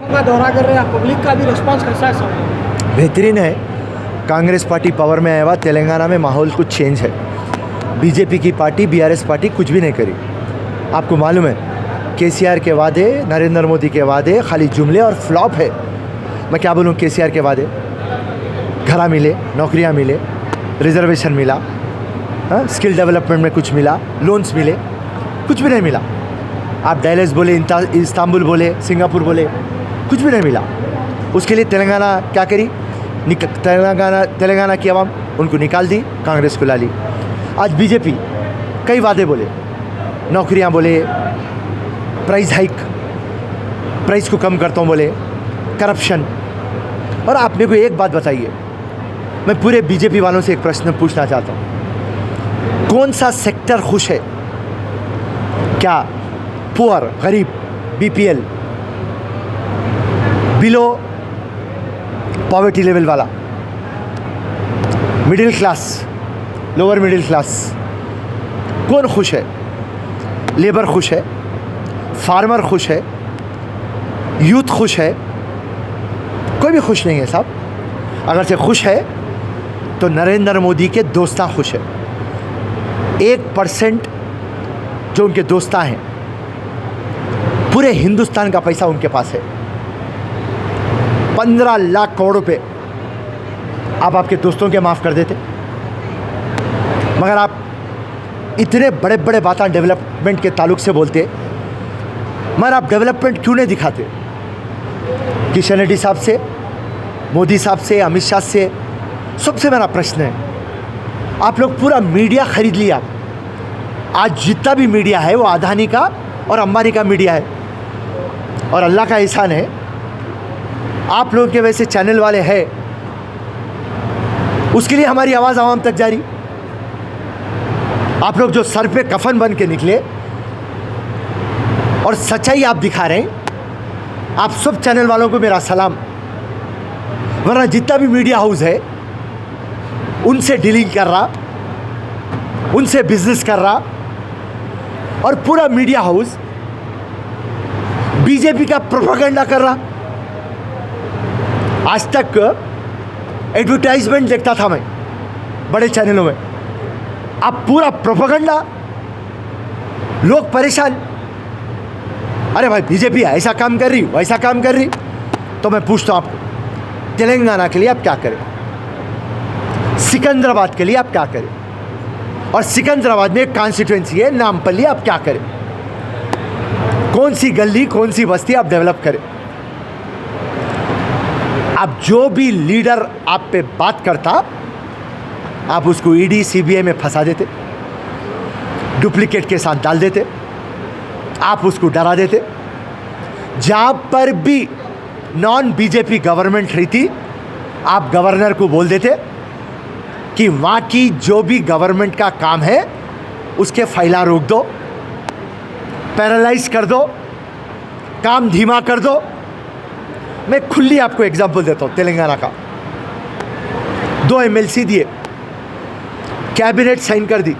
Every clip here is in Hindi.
का दौरा कर रहे हैं, पब्लिक का भी रिस्पांस कैसा है सर? बेहतरीन है। कांग्रेस पार्टी पावर में आया हुआ, तेलंगाना में माहौल कुछ चेंज है। बीजेपी की पार्टी, बीआरएस पार्टी कुछ भी नहीं करी। आपको मालूम है केसीआर के वादे, नरेंद्र मोदी के वादे खाली जुमले और फ्लॉप है। मैं क्या बोलूँ, केसीआर के वादे घरा मिले, नौकरियाँ मिले, रिजर्वेशन मिला, हाँ, स्किल डेवलपमेंट में कुछ मिला, लोन्स मिले, कुछ भी नहीं मिला। आप डैलस बोले, इस्तांबुल बोले, सिंगापुर बोले, कुछ भी नहीं मिला। उसके लिए तेलंगाना क्या करी? तेलंगाना की आवाम उनको निकाल दी, कांग्रेस को ला ली। आज बीजेपी कई वादे बोले, नौकरियां बोले, प्राइस हाइक, प्राइस को कम करता हूँ बोले, करप्शन। और आप मेरे को एक बात बताइए, मैं पूरे बीजेपी वालों से एक प्रश्न पूछना चाहता हूँ, कौन सा सेक्टर खुश है? क्या पुअर, गरीब, बीपीएल, बिलो पॉवर्टी लेवल वाला, middle class, lower middle class, कौन खुश है? लेबर खुश है, फार्मर खुश है, यूथ खुश है? कोई भी खुश नहीं है साहब। अगर से खुश है तो नरेंद्र मोदी के दोस्ता खुश है। 1% जो उनके दोस्ता हैं, पूरे हिंदुस्तान का पैसा उनके पास है। 15 लाख करोड़ रुपए आप आपके दोस्तों के माफ़ कर देते, मगर आप इतने बड़े बड़े बातें डेवलपमेंट के ताल्लुक से बोलते, मगर आप डेवलपमेंट क्यों नहीं दिखाते? किशन रेड्डी साहब से, मोदी साहब से, अमित शाह से, सबसे मेरा प्रश्न है, आप लोग पूरा मीडिया खरीद लिया। आज जितना भी मीडिया है वो अदानी का और अंबानी का मीडिया है। और अल्लाह का एहसान है, आप लोगों के वैसे चैनल वाले हैं, उसके लिए हमारी आवाज़ आवाम तक जारी। आप लोग जो सर पे कफन बन के निकले और सच्चाई आप दिखा रहे हैं, आप सब चैनल वालों को मेरा सलाम। वरना जितना भी मीडिया हाउस है उनसे डीलिंग कर रहा, उनसे बिजनेस कर रहा, और पूरा मीडिया हाउस बीजेपी का प्रोपेगेंडा कर रहा। आज तक एडवर्टाइजमेंट देखता था मैं बड़े चैनलों में, अब पूरा प्रोपेगेंडा, लोग परेशान। अरे भाई बीजेपी ऐसा काम कर रही, वैसा काम कर रही। तो मैं पूछता हूँ आपको, तेलंगाना के लिए आप क्या करें? सिकंदराबाद के लिए आप क्या करें? और सिकंदराबाद में एक कॉन्स्टिट्यूएंसी है नामपल्ली, आप क्या करें? कौन सी गली, कौन सी बस्ती आप डेवलप करें? आप जो भी लीडर आप पे बात करता, आप उसको ईडी सीबीआई में फंसा देते, डुप्लीकेट के साथ डाल देते, आप उसको डरा देते। जहाँ पर भी नॉन बीजेपी गवर्नमेंट रही थी, आप गवर्नर को बोल देते कि वहाँ की जो भी गवर्नमेंट का काम है उसके फाइला रोक दो, पैरालाइज कर दो, काम धीमा कर दो। मैं खुली आपको एग्जांपल देता हूँ तेलंगाना का। 2 एमएलसी दिए, कैबिनेट साइन कर दी,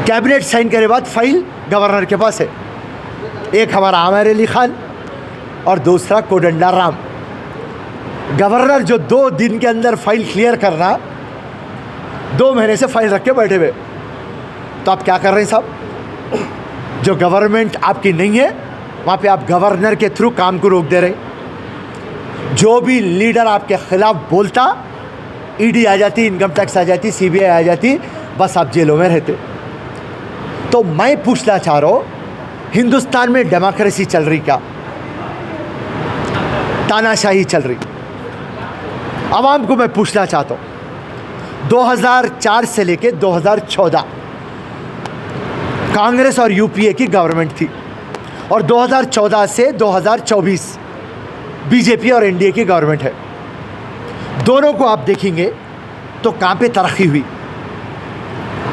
कैबिनेट साइन करे बाद फाइल गवर्नर के पास है। एक हमारा आमिर अली खान और दूसरा कोदंडा राम। गवर्नर जो 2 दिन के अंदर फाइल क्लियर करना, 2 महीने से फाइल रख के बैठे हुए। तो आप क्या कर रहे हैं साहब? जो गवर्नमेंट आपकी नहीं है वहाँ पे आप गवर्नर के थ्रू काम को रोक दे रहे। जो भी लीडर आपके खिलाफ बोलता, ईडी आ जाती, इनकम टैक्स आ जाती, सीबीआई आ जाती, बस आप जेलों में रहते। तो मैं पूछना चाह रहा हूँ, हिंदुस्तान में डेमोक्रेसी चल रही क्या? तानाशाही चल रही? आवाम को मैं पूछना चाहता हूँ, 2004 से लेके 2014 कांग्रेस और यूपीए की गवर्नमेंट थी, और 2014 से 2024 बीजेपी और एनडीए की गवर्नमेंट है। दोनों को आप देखेंगे तो कहाँ पे तरक्की हुई।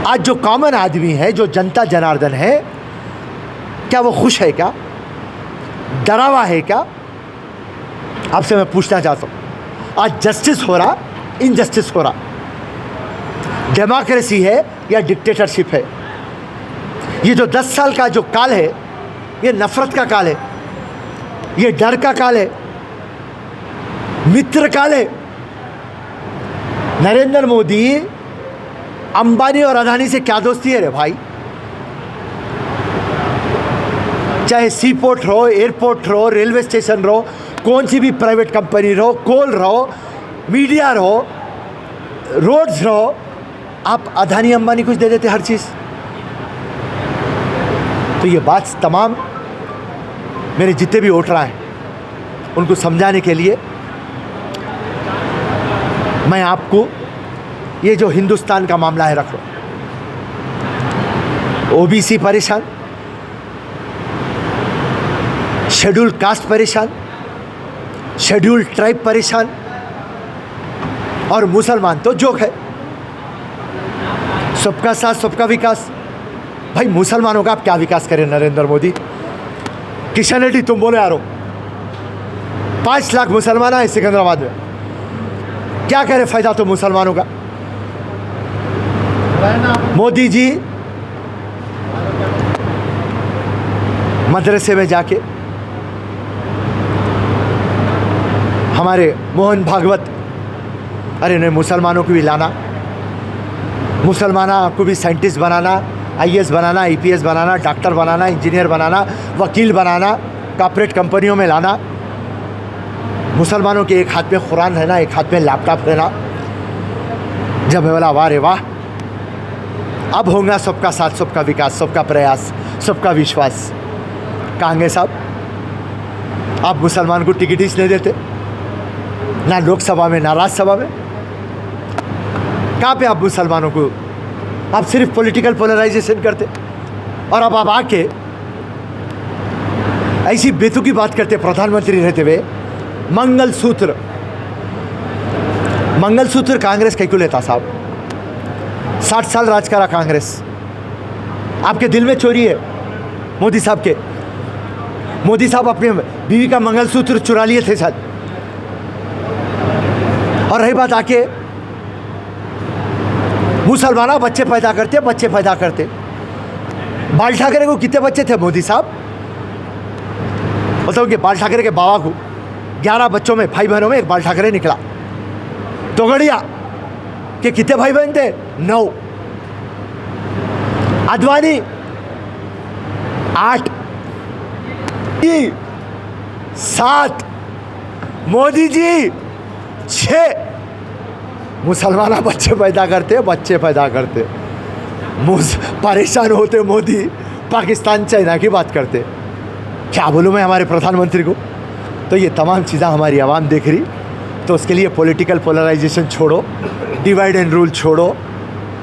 आज जो कॉमन आदमी है, जो जनता जनार्दन है, क्या वो खुश है क्या? डरा हुआ है क्या? आपसे मैं पूछना चाहता हूँ। आज जस्टिस हो रहा, इनजस्टिस हो रहा। डेमोक्रेसी है या डिक्टेटरशिप है? ये जो 10 साल का जो काल है, ये नफ़रत का काल है। ये डर का काल है, मित्र काल है। नरेंद्र मोदी अंबानी और अदानी से क्या दोस्ती है रे भाई? चाहे सी पोर्ट रहो, एयरपोर्ट रहो, रेलवे स्टेशन रहो, कौन सी भी प्राइवेट कंपनी रहो, कोल रहो, मीडिया रहो, रोड्स रहो, आप अदानी अंबानी कुछ दे देते हर चीज़। तो ये बात तमाम मेरे जितने भी वोटर हैं उनको समझाने के लिए मैं आपको ये जो हिंदुस्तान का मामला है रख रहा हूँ। ओबीसी परेशान, शेड्यूल कास्ट परेशान, शेड्यूल ट्राइब परेशान और मुसलमान तो जोक है। सबका साथ सबका विकास। भाई मुसलमानों का आप क्या विकास करें नरेंद्र मोदी? किशन रेड्डी तुम बोले यारो 5 लाख मुसलमान आए सिकंदराबाद में, क्या करे फायदा तो मुसलमानों का? मोदी जी मदरसे में जाके हमारे मोहन भागवत, अरे नहीं मुसलमानों को भी लाना, मुसलमानों को भी साइंटिस्ट बनाना, आईएएस बनाना, आईपीएस बनाना, डॉक्टर बनाना, इंजीनियर बनाना, वकील बनाना, कॉर्पोरेट कंपनियों में लाना। मुसलमानों के एक हाथ में कुरान रहना, एक हाथ में लैपटॉप रहना। जब मैं बोला वाह रे वाह, अब होगा सबका साथ सबका विकास, सबका प्रयास, सबका विश्वास। कहेंगे साहब आप मुसलमान को टिकट ही नहीं देते, ना लोकसभा में ना राज्यसभा में। कहाँ पे आप मुसलमानों को, आप सिर्फ पॉलिटिकल पोलराइजेशन करते और अब आप आके ऐसी बेतुकी बात करते प्रधानमंत्री रहते हुए। मंगलसूत्र, मंगलसूत्र कांग्रेस कहीं को लेता साहब? 60 साल राज करा कांग्रेस, आपके दिल में चोरी है मोदी साहब के। मोदी साहब अपने बीवी का मंगलसूत्र चुरा लिए थे शायद। और रही बात आके मुसलमान बच्चे पैदा करते, बच्चे पैदा करते। बाल ठाकरे को कितने बच्चे थे मोदी साहब? बताओ कि बाल ठाकरे के बाबा को 11 बच्चों में, भाई बहनों में एक बाल ठाकरे निकला। तोगड़िया के कितने भाई बहन थे? 9। अडवाणी 8, 7, मोदी जी 6। मुसलमान बच्चे पैदा करते, बच्चे पैदा करते। परेशान होते मोदी, पाकिस्तान चाइना की बात करते। क्या बोलूँ मैं हमारे प्रधानमंत्री को? तो ये तमाम चीज़ें हमारी आवाम देख रही, तो उसके लिए पॉलिटिकल पोलराइजेशन छोड़ो, डिवाइड एंड रूल छोड़ो।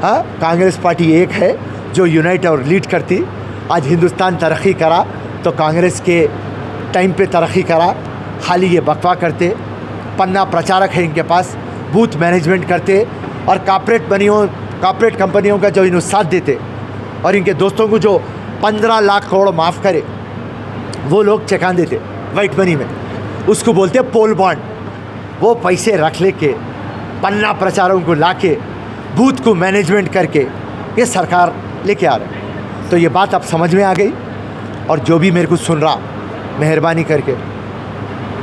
हाँ, कांग्रेस पार्टी एक है जो यूनाइट और लीड करती। आज हिंदुस्तान तरक्की करा तो कांग्रेस के टाइम पे तरक्की करा। खाली ये बकवा करते, पन्ना प्रचारक है इनके पास, बूथ मैनेजमेंट करते और कॉर्पोरेट कंपनियों का जो इन्हें साथ देते और इनके दोस्तों को जो 15 लाख करोड़ माफ़ करे वो लोग चेकान देते वाइट मनी में, उसको बोलते पोल बॉन्ड। वो पैसे रख ले के पन्ना प्रचारों को लाके बूथ को मैनेजमेंट करके ये सरकार लेके आ रहे। तो ये बात अब समझ में आ गई। और जो भी मेरे को सुन रहा, मेहरबानी करके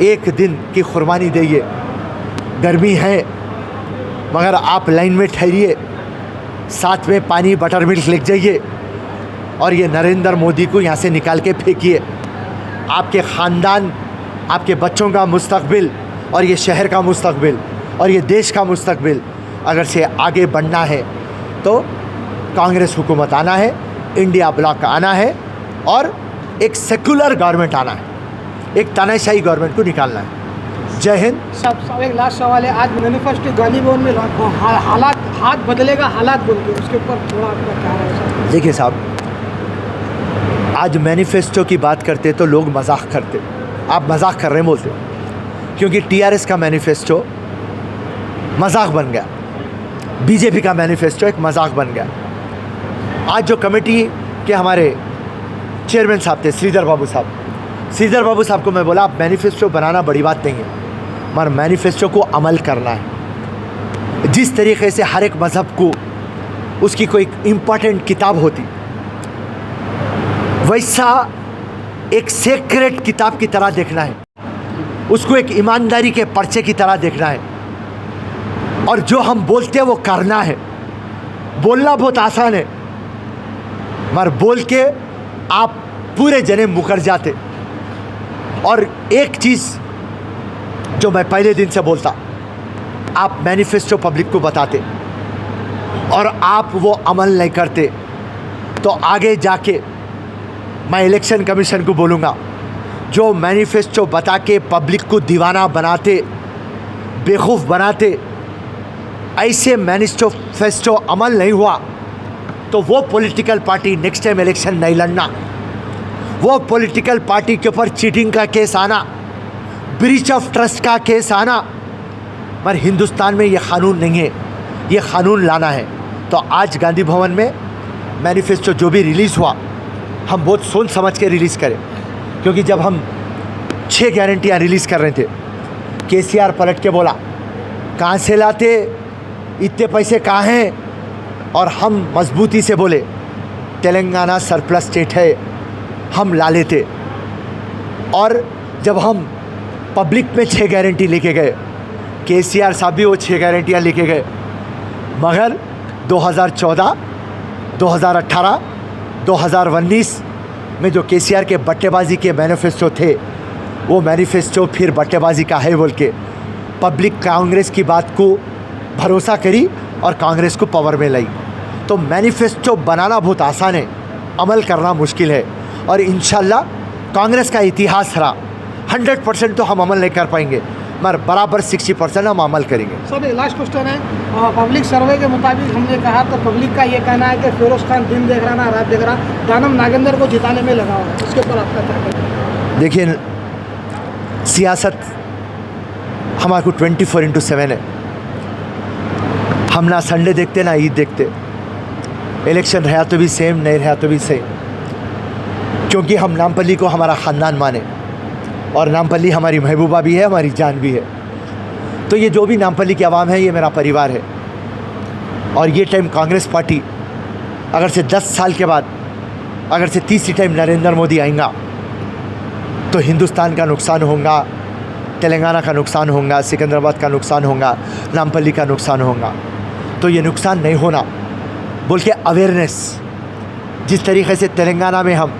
एक दिन की कुर्बानी दीजिए। गर्मी है मगर आप लाइन में ठहरिए, साथ में पानी बटर मिल्क ले जाइए और ये नरेंद्र मोदी को यहाँ से निकाल के फेंकिए। आपके ख़ानदान, आपके बच्चों का मुस्तकबिल और ये शहर का मुस्तकबिल और ये देश का मुस्तकबिल अगर से आगे बढ़ना है तो कांग्रेस हुकूमत आना है, इंडिया ब्लॉक आना है और एक सेकुलर गवर्नमेंट आना है, एक तानाशाही गवर्नमेंट को निकालना है। जय हिंद। सब एक लास्ट सवाल है, आज मैनिफेस्टो गालीबोन में हालात हाथ बदलेगा, हालात बोल के उसके ऊपर थोड़ा आपका क्या है? देखिए साहब, आज मैनिफेस्टो की बात करते तो लोग मजाक करते, आप मजाक कर रहे हैं बोलते, क्योंकि टीआरएस का मैनिफेस्टो मजाक बन गया, बीजेपी का मैनिफेस्टो एक मजाक बन गया। आज जो कमेटी के हमारे चेयरमैन साहब थे श्रीधर बाबू साहब को मैं बोला आप मैनिफेस्टो बनाना बड़ी बात नहीं है, मगर मैनिफेस्टो को अमल करना है। जिस तरीके से हर एक मज़हब को उसकी कोई इम्पॉर्टेंट किताब होती, वैसा एक सेक्रेट किताब की तरह देखना है, उसको एक ईमानदारी के पर्चे की तरह देखना है, और जो हम बोलते हैं वो करना है। बोलना बहुत आसान है, मगर बोल के आप पूरे जने मुकर जाते। और एक चीज़ जो मैं पहले दिन से बोलता, आप मैनिफेस्टो पब्लिक को बताते और आप वो अमल नहीं करते, तो आगे जाके मैं इलेक्शन कमीशन को बोलूँगा, जो मैनिफेस्टो बता के पब्लिक को दीवाना बनाते, बेवकूफ़ बनाते, ऐसे मैनिफेस्टो अमल नहीं हुआ तो वो political party next time election नहीं लड़ना। वो पॉलिटिकल पार्टी के ऊपर चीटिंग का केस आना, ब्रीच ऑफ ट्रस्ट का केस आना, पर हिंदुस्तान में ये कानून नहीं है, ये कानून लाना है। तो आज गांधी भवन में मैनिफेस्टो जो भी रिलीज़ हुआ, हम बहुत सोच समझ के रिलीज़ करें, क्योंकि जब हम 6 गारंटियाँ रिलीज़ कर रहे थे, केसीआर पलट के बोला कहाँ से लाते, इतने पैसे कहाँ हैं, और हम मजबूती से बोले तेलंगाना सरप्लस स्टेट है, हम ला लेते। और जब हम पब्लिक में 6 गारंटी लेके गए, केसीआर साहब भी वो 6 गारंटियाँ लेके गए, मगर 2014, 2018, 2019 में जो केसीआर के बट्टेबाजी के मैनिफेस्टो थे, वो मैनिफेस्टो फिर बट्टेबाजी का है बोल के पब्लिक कांग्रेस की बात को भरोसा करी और कांग्रेस को पावर में लाई। तो मैनिफेस्टो बनाना बहुत आसान है, अमल करना मुश्किल है, और इंशाल्लाह कांग्रेस का इतिहास रहा। 100% तो हम अमल नहीं कर पाएंगे, मगर बराबर 60% हम अमल करेंगे। सर लास्ट क्वेश्चन है, पब्लिक सर्वे के मुताबिक हमने कहा तो पब्लिक का ये कहना है कि फिरोज खान दिन देख रहा ना रात देख रहा, दानम नागेंद्र को जिताने में लगा हुआ है, इसके ऊपर आपका क्या कहना है? देखिए, सियासत हमारे को 24/7 है। हम ना संडे देखते ना ईद देखते, इलेक्शन रहा तो भी सेम, नहीं रहा तो भी सेम, क्योंकि हम नामपल्ली को हमारा ख़ानदान माने, और नामपल्ली हमारी महबूबा भी है, हमारी जान भी है। तो ये जो भी नामपल्ली की आवाम है, ये मेरा परिवार है। और ये टाइम कांग्रेस पार्टी अगर से 10 साल के बाद अगर से तीसरी टाइम नरेंद्र मोदी आएगा, तो हिंदुस्तान का नुकसान होगा, तेलंगाना का नुकसान होगा, सिकंदराबाद का नुकसान होगा, नामपल्ली का नुकसान होगा। तो ये नुकसान नहीं होना बोल के अवेयरनेस, जिस तरीके से तेलंगाना में हम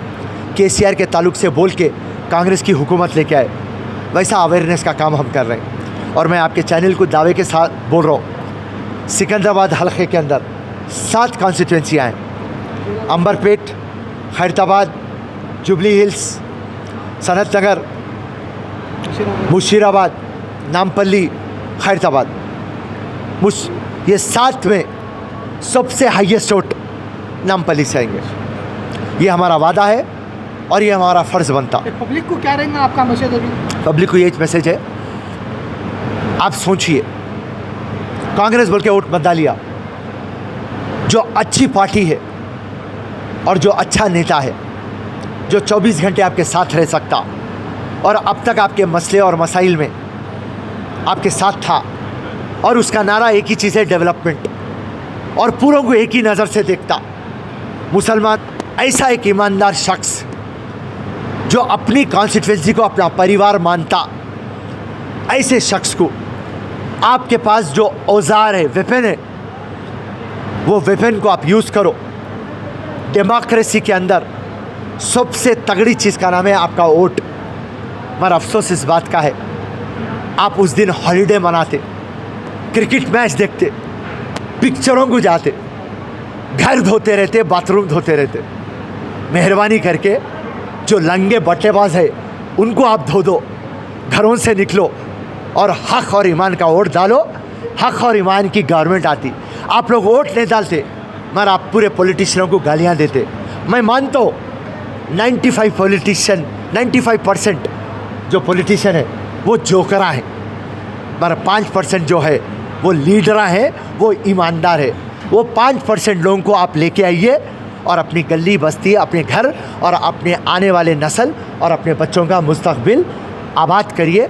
केसीआर के ताल्लुक से बोल के कांग्रेस की हुकूमत लेके आए, वैसा अवेयरनेस का काम हम कर रहे हैं। और मैं आपके चैनल को दावे के साथ बोल रहा हूँ, सिकंदराबाद हल्के के अंदर 7 कॉन्स्टिट्यूंसियाँ हैं, अंबरपेट, खैरताबाद, जुबली हिल्स, सनत नगर, मुशीराबाद, नामपल्ली, खैरताबाद, ये 7 में सबसे हाईएस्ट वोट नामपल्ली से आएंगे। ये हमारा वादा है और ये हमारा फ़र्ज़ बनता। पब्लिक को क्या रहेगा आपका मैसेज? अभी पब्लिक को यही मैसेज है, आप सोचिए, कांग्रेस बोल के वोट मत डालिए। जो अच्छी पार्टी है और जो अच्छा नेता है, जो 24 घंटे आपके साथ रह सकता और अब तक आपके मसले और मसाइल में आपके साथ था, और उसका नारा एक ही चीज़ है, डेवलपमेंट, और पूरों को एक ही नज़र से देखता, मुसलमान, ऐसा एक ईमानदार शख्स जो अपनी कॉन्स्टिट्यूंसी को अपना परिवार मानता, ऐसे शख्स को आपके पास जो औजार है, वेपन है, वो वेपन को आप यूज़ करो। डेमोक्रेसी के अंदर सबसे तगड़ी चीज़ का नाम है आपका वोट। मगर अफसोस इस बात का है, आप उस दिन हॉलीडे मनाते, क्रिकेट मैच देखते, पिक्चरों को जाते, घर धोते रहते, बाथरूम धोते रहते। मेहरबानी करके जो लंगे बट्टेबाज है उनको आप धो दो, घरों से निकलो और हक और ईमान का वोट डालो। हक और ईमान की गवर्नमेंट आती। आप लोग वोट नहीं डालते, मगर आप पूरे पॉलिटिशियनों को गालियां देते। मैं मानता हूँ 95% जो पॉलिटिशियन है वो जोकरा है, मगर 5% जो है वो लीडरा है, वो ईमानदार है। वो 5% लोगों को आप लेके आइए और अपनी गली बस्ती, अपने घर और अपने आने वाले नस्ल और अपने बच्चों का मुस्तकबिल आबाद करिए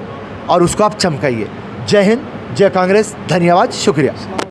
और उसको आप चमकाइए। जय हिंद, जय कांग्रेस, धन्यवाद, शुक्रिया।